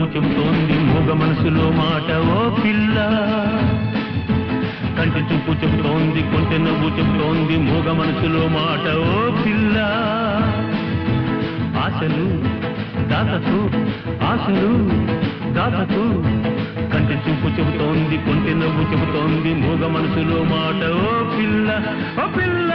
నవ్వు చెబుతోంది మూగ మనసులో మాట ఓ పిల్ల కంటి చూపు చెబుతోంది కొంచె నవ్వు చెబుతోంది మూగ మనసులో మాట ఓ పిల్ల ఆశలు దాతకు ఆశలు దాతకు కంటి చూపు చెబుతోంది కొంచె నవ్వు చెబుతోంది మూగ మనసులో మాట ఓ పిల్ల ఓ పిల్ల